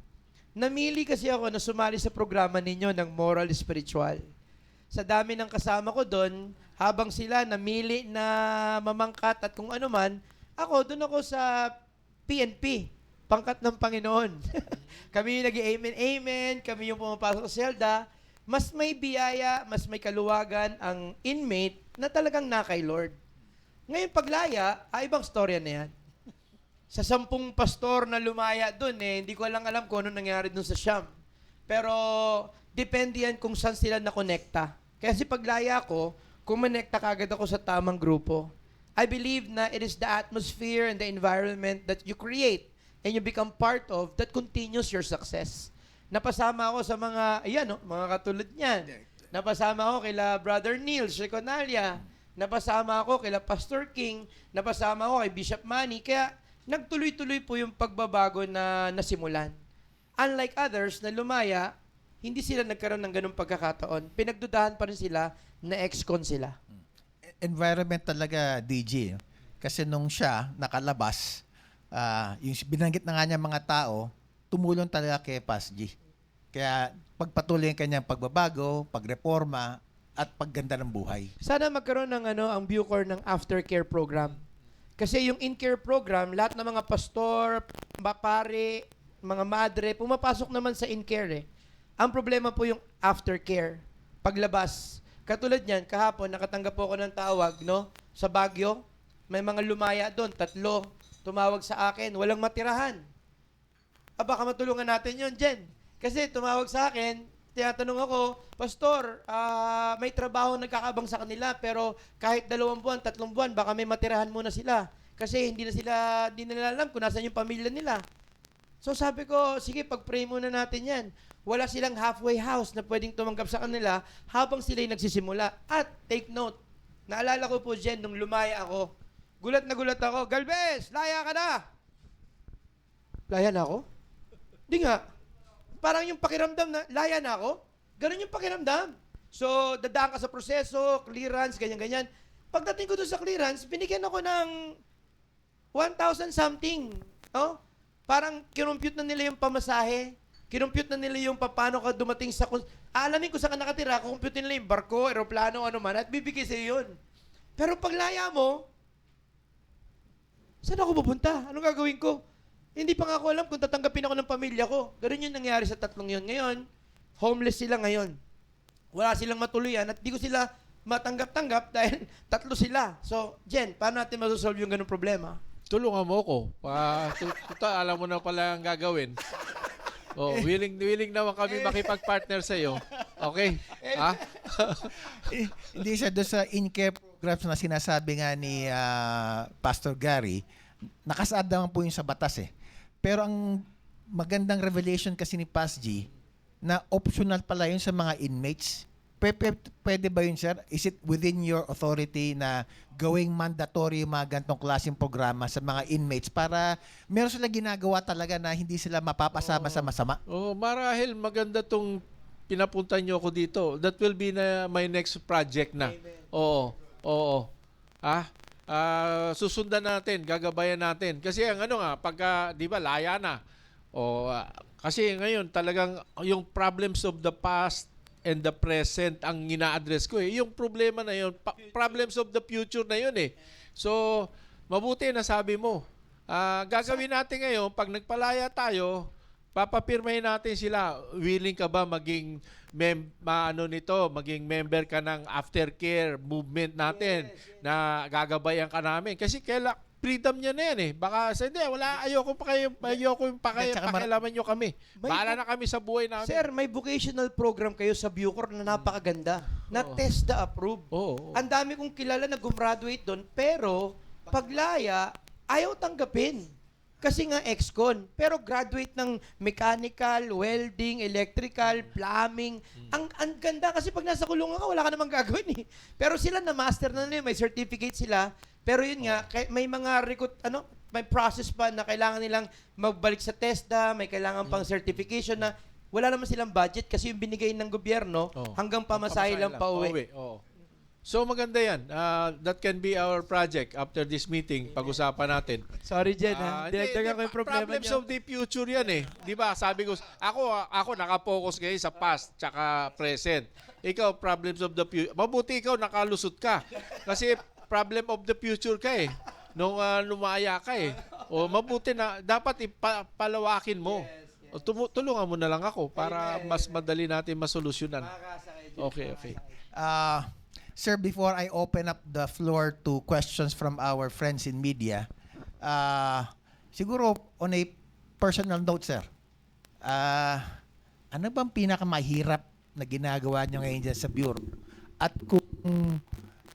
Namili kasi ako na sumali sa programa ninyo ng moral spiritual. Sa dami ng kasama ko doon, habang sila namili na mamangkat at kung ano man, doon ako sa PNP, pangkat ng Panginoon. Kami yung nag-amen, kami yung pumapasok sa selda. Mas may biyaya, mas may kaluwagan ang inmate na talagang na kay Lord. Ngayon paglaya, ibang storya na yan. Sa 10 pastor na lumaya doon, hindi ko alam kung ano nangyari doon sa Siam. Pero depende yan kung saan sila nakonekta. Kasi paglaya ko, kumonekta kagad ako sa tamang grupo. I believe na it is the atmosphere and the environment that you create and you become part of that continues your success. Napasama ako sa mga, mga katulad niyan. Napasama ako kila Brother Neil Sheconalia. Napasama ako kila Pastor King. Napasama ako kay Bishop Manny. Kaya nagtuloy-tuloy po yung pagbabago na nasimulan. Unlike others na lumaya, hindi sila nagkaroon ng ganung pagkakataon. Pinagdudahan pa rin sila na ex-con sila.
Environment talaga, DJ. Kasi nung siya nakalabas, yung binanggit na nga niya mga tao, tumulong talaga kay Pas G. Kaya pagpatuloy ang kanyang pagbabago, pagreforma, at pagganda ng buhay.
Sana magkaroon ng ang Bucor ng aftercare program. Kasi yung in-care program, lahat ng mga pastor, pare, mga madre, pumapasok naman sa in-care eh. Ang problema po yung aftercare. Paglabas. Katulad niyan, kahapon nakatanggap po ako ng tawag, no? Sa Baguio, may mga lumaya doon, 3 tumawag sa akin, walang matirahan. Baka matulungan natin yon, Jen. Kasi tumawag sa akin, tinatanong ako, Pastor, may trabaho nagkakabang sa kanila, pero kahit 2 buwan, 3 buwan, baka may matirahan muna sila. Kasi hindi nila alam kung nasan yung pamilya nila. So sabi ko, sige, pag-pray muna natin yan. Wala silang halfway house na pwedeng tumanggap sa kanila habang sila'y nagsisimula. At take note, naalala ko po, Jen, nung lumaya ako, gulat na gulat ako, Galvez, laya ka na! Laya na ako? Hindi nga. Parang yung pakiramdam na, laya na ako? Ganun yung pakiramdam. So, dadaan ka sa proseso, clearance, ganyan-ganyan. Pagdating ko doon sa clearance, binigyan ako ng 1,000 something. Oh? Parang kinumpute na nila yung pamasahe. Kinumpute na nila yung paano ka dumating sa... Alamin ko sa ka nakatira, kukumpute nila yung barko, aeroplano, ano man, at bibigay sa'yo yun. Pero paglaya mo, saan ako pupunta? Anong gagawin ko? Hindi pa nga ako alam kung tatanggapin ako ng pamilya ko. Ganun yung nangyari sa 3 yun. Ngayon, homeless sila ngayon. Wala silang matuluyan at di ko sila matanggap-tanggap dahil 3 sila. So, Jen, paano natin masosolve yung ganung problema?
Tulungan mo ko. Alam mo na pala ang gagawin. Oh, willing naman kami makipag-partner sa iyo. Okay? Ha?
Hindi siya doon sa in-care programs na sinasabi nga ni Pastor Gary, nakasaad naman po yung sa batas eh. Pero ang magandang revelation kasi ni Pas G, na optional pala yun sa mga inmates. Pwede ba yun, sir? Is it within your authority na gawing mandatory yung mga gantong klaseng programa sa mga inmates para meron sila ginagawa talaga na hindi sila mapapasama sa masama?
Oh, marahil maganda tong pinapunta niyo ako dito. That will be my next project na.
Amen.
Oo. Susundan natin, gagabayan natin. Kasi ang pagka, di ba, laya na. Kasi ngayon talagang yung problems of the past and the present ang ina-address ko eh. Yung problema na yun, problems of the future na yun eh. So, mabuti na sabi mo. Gagawin natin ngayon, pag nagpalaya tayo, papapirmahin natin sila. Willing ka ba maging maging member ka ng aftercare movement natin na gagabayan ka namin? Kasi freedom niya na yan eh. Baka hindi, ayoko yung pakialaman nyo kami. Bahala na kami sa buhay namin.
Sir, may vocational program kayo sa Bucor na napakaganda. Na TESDA approved.
Oo.
Ang dami kong kilala na gumraduate doon, pero paglaya, ayaw tanggapin. Kasi nga ex-con. Pero graduate ng mechanical, welding, electrical, plumbing. Ang ganda kasi pag nasa kulungan ka, wala ka namang gagawin eh. Pero sila na master na nila, may certificate sila. Pero yun nga, may mga may process pa na kailangan nilang magbalik sa TESDA, may kailangan pang certification na wala naman silang budget kasi yung binigay ng gobyerno hanggang pamasahe lang pa uwi.
Oo. So maganda yan. That can be our project after this meeting. Pag-usapan natin.
Sorry, Jen, ha?
Hindi,
Dinagdagan ko yung problema
problems
niyo.
of the future yan eh. Di ba? Sabi ko, ako nakapokus ngayon sa past tsaka present. Ikaw, problems of the future. Mabuti ikaw, nakalusot ka. Kasi problem of the future ka eh. Nung lumaya ka eh. O mabuti na, dapat ipalawakin mo. O, tulungan mo na lang ako para mas madali natin masolusyonan. Okay.
Sir, before I open up the floor to questions from our friends in media, siguro on a personal note, sir, ano bang pinakamahirap na ginagawa nyo ngayon dyan sa Bureau? At kung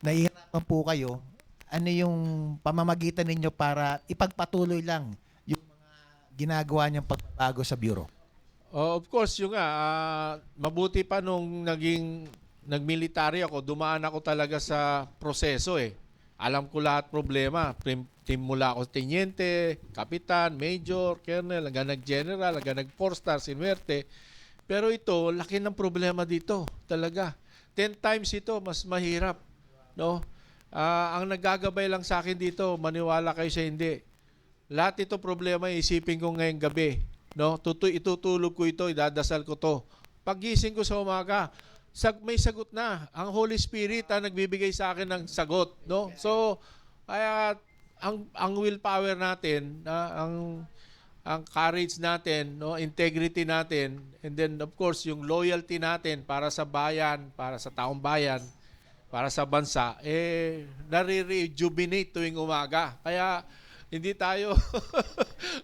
nahihirapan po kayo, ano yung pamamagitan ninyo para ipagpatuloy lang yung mga ginagawa niyong pagbabago sa Bureau?
Of course, yung mabuti pa nung nag-military ako, dumaan ako talaga sa proseso eh. Alam ko lahat problema. Team mula ako tenyente, kapitan, major, colonel, hanggang nag-general, hanggang nag-4 stars, inwerte. Pero ito, laki ng problema dito. Talaga. 10 times ito, mas mahirap. No? Ang naggagabay lang sa akin dito, maniwala kayo sa hindi. Lahat ito problema, isipin ko ngayong gabi. no? Itutulog ko ito, idadasal ko to. Paggising ko sa umaga, may sagot na. Ang Holy Spirit ang nagbibigay sa akin ng sagot, no? So, kaya ang willpower natin, ang courage natin, no, integrity natin, and then of course yung loyalty natin para sa bayan, para sa taong bayan, para sa bansa, nare-rejuvenate tuwing umaga. Kaya hindi tayo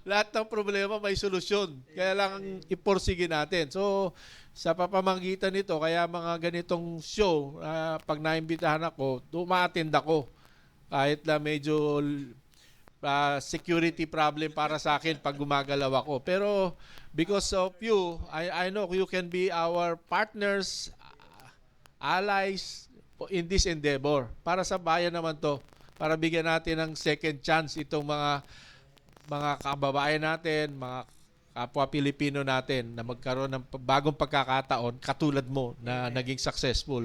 lahat ng problema may solusyon. Kaya lang iporsige natin. So sa papamagitan nito, kaya mga ganitong show, pag naimbitahan ako, umaattend ako. Kahit na medyo security problem para sa akin pag gumagalaw ako. Pero because of you, I know you can be our partners, allies in this endeavor. Para sa bayan naman to, para bigyan natin ng second chance itong mga kababayan natin, mga kapwa Pilipino natin na magkaroon ng bagong pagkakataon katulad mo na naging successful.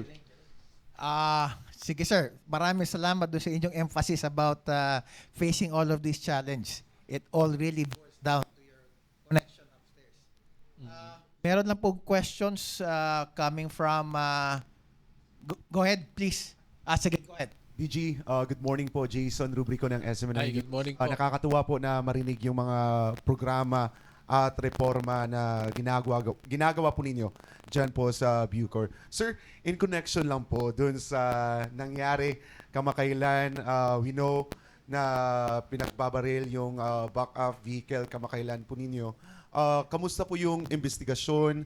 Sige sir, maraming salamat doon sa inyong emphasis about facing all of these challenge. It all really boils down to your connection upstairs. Meron lang po questions coming from go ahead please. Sige, go ahead.
DG, good morning po. Jason Rubrico ng SMNI.
Ay, good morning po.
Nakakatuwa po na marinig yung mga programa at reforma na ginagawa po ninyo dyan po sa Bucor. Sir, in connection lang po dun sa nangyari kamakailan, we know na pinagbabaril yung back-up vehicle kamakailan po ninyo. Kamusta po yung investigasyon?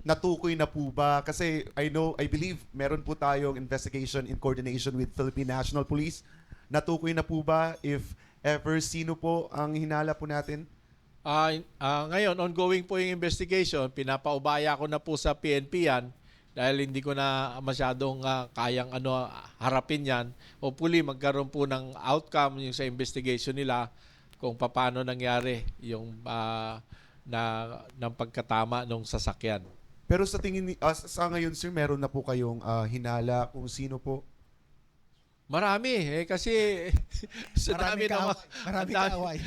Natukoy na po ba? Kasi I believe meron po tayong investigation in coordination with Philippine National Police. Natukoy na po ba if ever sino po ang hinala po natin?
Ngayon, ongoing po yung investigation. Pinapaubaya ko na po sa PNP yan dahil hindi ko na masyadong kayang harapin yan. Hopefully, magkaroon po ng outcome yung sa investigation nila kung paano nangyari yung ng pagkatama ng sasakyan.
Pero sa tingin sa ngayon, sir, meron na po kayong hinala kung sino po?
Marami kasi sa dami naman.
Marami kaaway.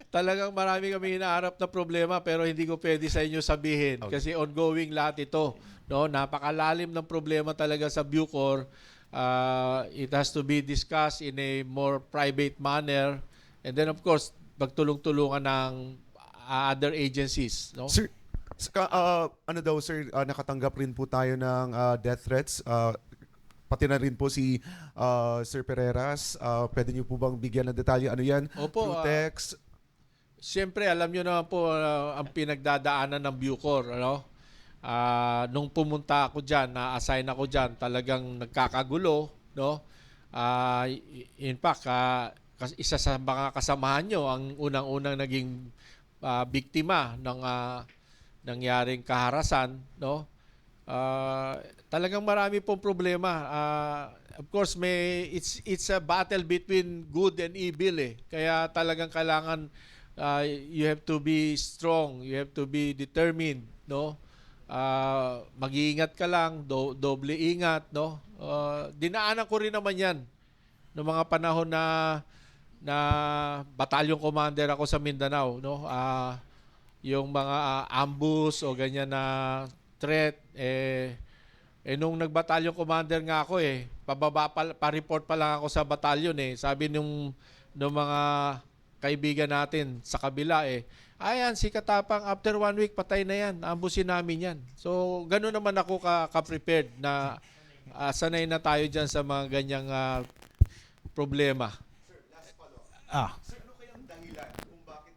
Talagang marami kami hinaharap na problema pero hindi ko pwede sa inyo sabihin kasi ongoing lahat ito. No, napakalalim ng problema talaga sa Bucor. It has to be discussed in a more private manner and then of course magtulong-tulungan ng other agencies, no?
Sir, ano daw sir, nakatanggap rin po tayo ng death threats. Pati na rin po si Sir Pereras. Pwede niyo po bang bigyan ng detalye? Ano yan?
Opo,
Through text?
Siyempre, alam nyo naman po ang pinagdadaanan ng Bucor. Nung pumunta ako dyan, na-assign ako dyan, talagang nagkakagulo. No? In fact, isa sa mga kasamahan nyo, ang unang-unang naging biktima ng nangyaring kaharasan. No? Talagang marami pong problema. Of course, it's a battle between good and evil. Kaya talagang kailangan you have to be strong, you have to be determined, no? Mag-iingat ka lang, doble ingat, no? Dinaanan ko rin naman 'yan noong mga panahon na battalion commander ako sa Mindanao, no? Yung mga ambush o ganyan na threat nung nag-battalion commander nga ako pababa pa-report pa lang ako sa battalion sabi nung mga kaibigan natin sa kabila ayan si Katapang after 1 week patay na yan, ambusin namin yan. So ganoon naman ako ka-prepared na sanay na tayo dyan sa mga ganyang problema.
Sir, last follow. Sir, ano kayang dahilan kung bakit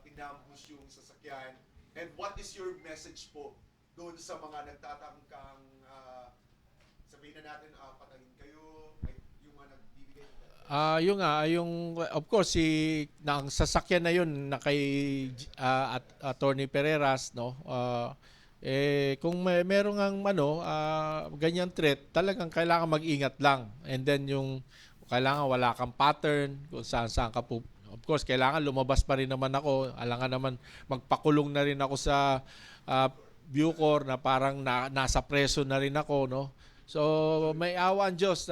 inambush yung sasakyan? And what is your message po doon sa mga nagtatangkang sabihin na natin patayin kayo, yung mga nagbibigay
yung of course ang sasakyan na yun na kay Attorney Pereras, no? Kung merong ganyan threat, talagang kailangan mag-ingat lang. And then yung kailangan wala kang pattern kung saan ka po. Of course, kailangan lumabas pa rin naman ako. Alangan naman magpakulong na rin ako sa Bucor na parang nasa preso na rin ako, no? So may awa ang Diyos,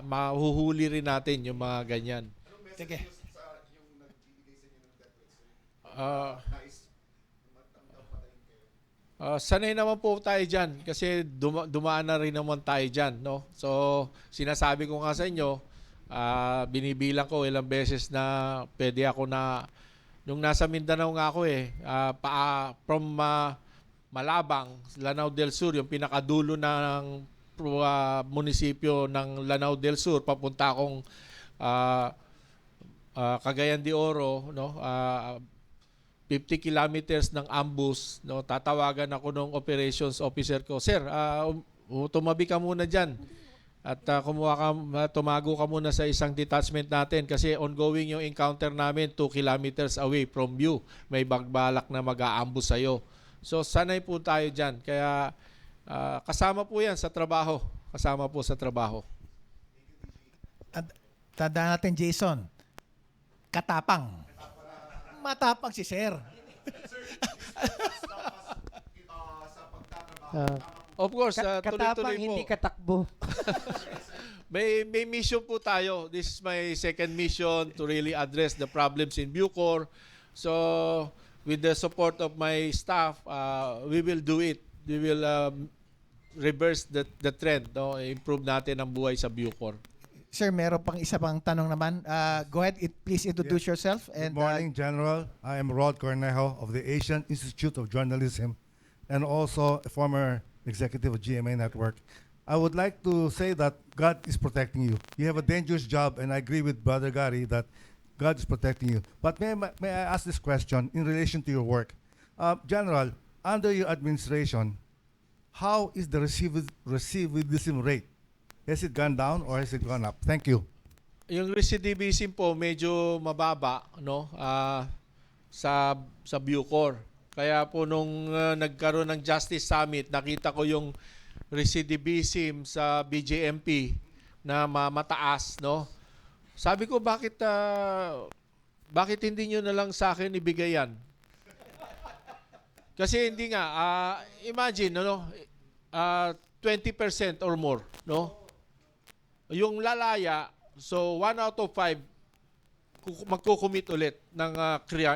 mahuhuli rin natin yung mga ganyan.
Sige.
Ah, sanay naman po tayo dyan kasi dumaan na rin naman tayo dyan. No? So, sinasabi ko nga sa inyo, binibilang ko ilang beses na pwede ako na, nung nasa Mindanao nga ako from Malabang, Lanao del Sur, yung pinakadulo ng munisipyo ng Lanao del Sur, papunta akong Cagayan de Oro, no? 50 kilometers ng ambus, no, tatawagan ako ng operations officer ko, sir, tumabi ka muna dyan at tumago ka muna sa isang detachment natin kasi ongoing yung encounter namin 2 kilometers away from you. May bagbalak na mag-aambus sa'yo. So sanay po tayo dyan. Kaya kasama po yan sa trabaho. Kasama po sa trabaho.
At tandaan natin, Jason, katapang. Matapang si Sir.
Of course,
Katapang,
tuloy-tuloy po.
hindi katakbo.
May mission po tayo. This is my second mission to really address the problems in Bucor. So, with the support of my staff, we will do it. We will reverse the trend, no? Improve natin ang buhay sa Bucor.
Sir, meron pang isa pang tanong naman. Go ahead, please introduce yourself.
Good
And
morning, General. I am Rod Cornejo of the Asian Institute of Journalism and also a former executive of GMA Network. I would like to say that God is protecting you. You have a dangerous job, and I agree with Brother Gary that God is protecting you. But may I ask this question in relation to your work? General, under your administration, how is the recidivism rate? Has it gone down or has it gone up? Thank you.
Yung recidivism po medyo mababa, no? Sa Bucor. Kaya po nung nagkaroon ng Justice Summit, nakita ko yung recidivism sa BJMP na mataas, no? Sabi ko bakit hindi nyo na lang sa akin ibigay yan? Kasi hindi nga imagine, no? 20% or more, no? Yung lalaya, so 1 out of 5 magkukumit ulit ng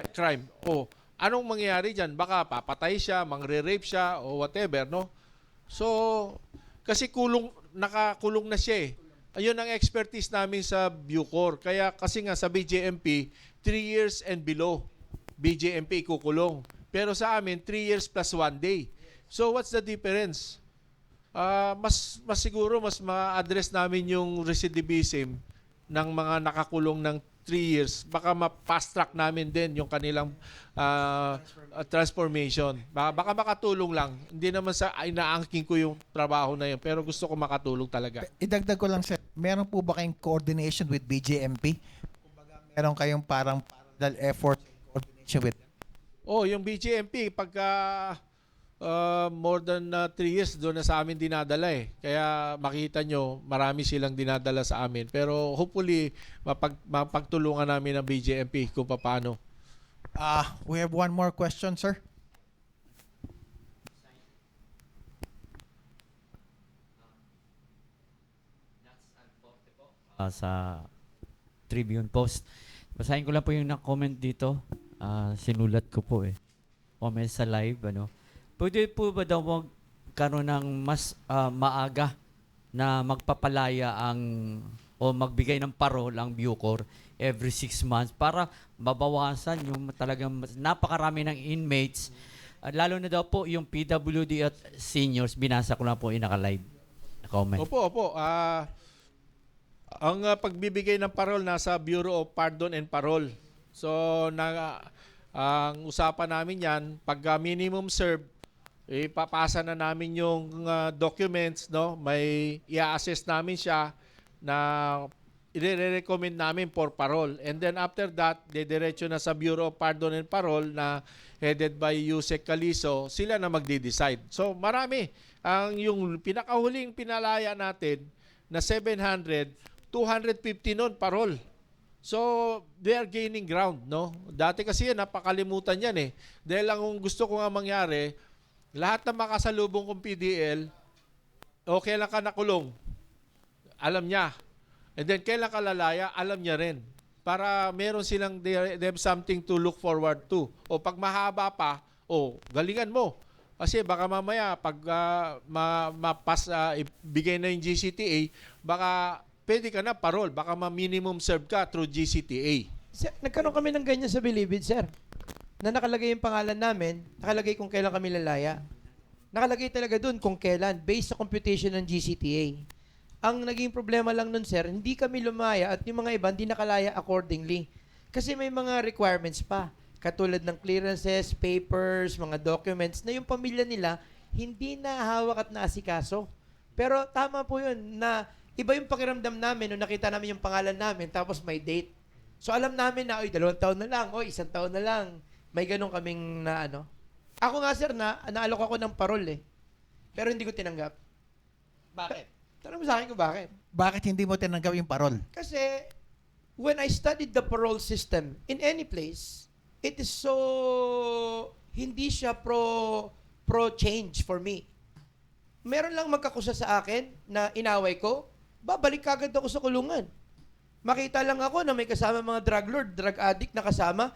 crime. O, anong mangyayari dyan? Baka papatay siya, mangre-rape siya, o whatever, no? So, kasi nakakulong na siya eh. Ayun ang expertise namin sa Bucor. Kaya kasi nga sa BJMP, 3 years and below, BJMP ikukulong. Pero sa amin, 3 years plus 1 day. So, what's the difference? Mas siguro mas ma-address namin yung recidivism ng mga nakakulong ng 3 years. Baka ma-fast track namin din yung kanilang transformation. Baka makatulong lang. Hindi naman sa inaangking ko yung trabaho na yun, pero gusto ko makatulong talaga.
idagdag ko lang, Sir, meron po ba kayong coordination with BJMP? Kumbaga, meron kayong parang parallel effort coordination with them?
Oh, yung BJMP, pagka more than 3 years, doon na sa amin dinadala eh. Kaya makita nyo, marami silang dinadala sa amin. Pero hopefully, mapagtulungan namin ang BJMP kung paano.
We have one more question, sir.
Sa Tribune Post. Basahin ko lang po yung na-comment dito. Sinulat ko po eh. Comment sa live, ano. Pwede po ba daw magkaroon ng mas maaga na magpapalaya o magbigay ng parol ang Bucor every 6 months para mabawasan yung talagang napakarami ng inmates. Lalo na daw po yung PWD at seniors. Binasa ko lang po yung naka-live na comment.
Opo. Ang pagbibigay ng parol nasa Bureau of Pardon and Parole. So, ang usapan namin yan, pag minimum serve, ipapasa na namin yung documents, no? May i-assess namin siya na i-recommend namin for parole. And then after that, diretso na sa Bureau of Pardon and Parole na headed by Yusek Calizo, sila na magde-decide. So marami. Yung pinakahuling pinalaya natin na 700, 250 nun parole. So, they are gaining ground, no? Dati kasi yan, napakalimutan yan eh. Dahil ang gusto ko nga mangyari, lahat ng makasalubong kong PDL, okay lang ka nakulong. Alam niya. And then, kailan ka lalaya, alam niya rin. para meron silang they have something to look forward to. O pag mahaba pa, galingan mo. Kasi baka mamaya pag ibigay na yung GCTA, baka pwede ka na parol, baka ma-minimum serve ka through GCTA.
Sir, nagkaroon kami ng ganyan sa Bilibid, sir. Na nakalagay yung pangalan namin, nakalagay kung kailan kami lalaya. Nakalagay talaga dun kung kailan, based sa computation ng GCTA. Ang naging problema lang nun, sir, hindi kami lumaya at yung mga iba hindi nakalaya accordingly. Kasi may mga requirements pa. Katulad ng clearances, papers, mga documents na yung pamilya nila hindi na hawak at naasikaso. Pero tama po yun na iba yung pakiramdam namin nung nakita namin yung pangalan namin tapos may date. So alam namin na, 2 taon na lang, 1 taon na lang. May ganun kaming na ano. Ako nga sir, naalok ako ng parol eh. Pero hindi ko tinanggap. Bakit? Tanong mo sa akin kung bakit.
Bakit hindi mo tinanggap yung parol?
Kasi when I studied the parole system in any place, it is so hindi siya pro change for me. Meron lang magkakusa sa akin na inaway ko, babalik kagad ako sa kulungan. Makita lang ako na may kasama mga drug lord, drug addict na kasama,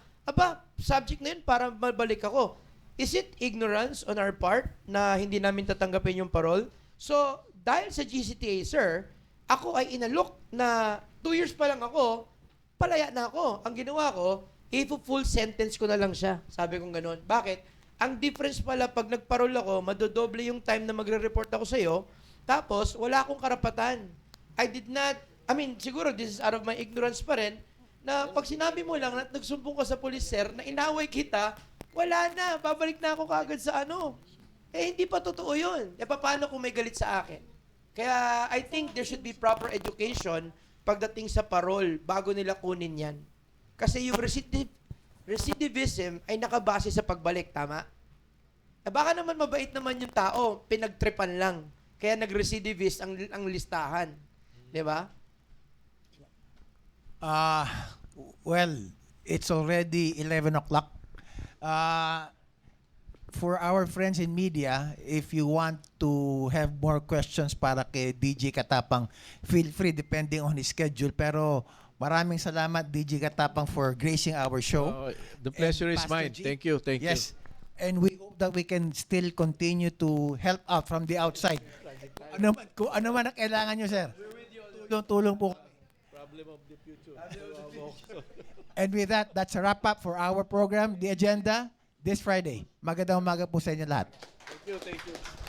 subject na yun para mabalik ako. Is it ignorance on our part na hindi namin tatanggapin yung parole? So, dahil sa GCTA, sir, ako ay inalok na 2 years pa lang ako, palaya na ako. Ang ginawa ko, full sentence ko na lang siya. Sabi kong ganun. Bakit? Ang difference pala, pag nagparol ako, madodoble yung time na magre-report ako sa'yo, tapos wala akong karapatan. Siguro this is out of my ignorance pa rin, na pag sinabi mo lang na nagsumbong ka sa police, sir, na inaway kita, wala na, babalik na ako kagad sa ano. Hindi pa totoo yun. Paano kung may galit sa akin? Kaya I think there should be proper education pagdating sa parole bago nila kunin yan. Kasi yung recidivism ay nakabase sa pagbalik, tama? Baka naman mabait naman yung tao, pinagtripan lang. Kaya nag-recidivist ang listahan. Di ba?
Well, it's already 11 o'clock. For our friends in media, if you want to have more questions para kay DJ Katapang, feel free depending on his schedule. Pero maraming salamat DJ Katapang for gracing our show.
The pleasure
And
is
Pastor
mine.
G.
Thank you.
Yes. And we hope that we can still continue to help out from the outside. Kung ano man ang kailangan nyo, sir. Tulong po.
Problem of the future.
And with that, that's a wrap up for our program, The Agenda, this Friday. Magandang umaga po sa inyo lahat.
Thank you.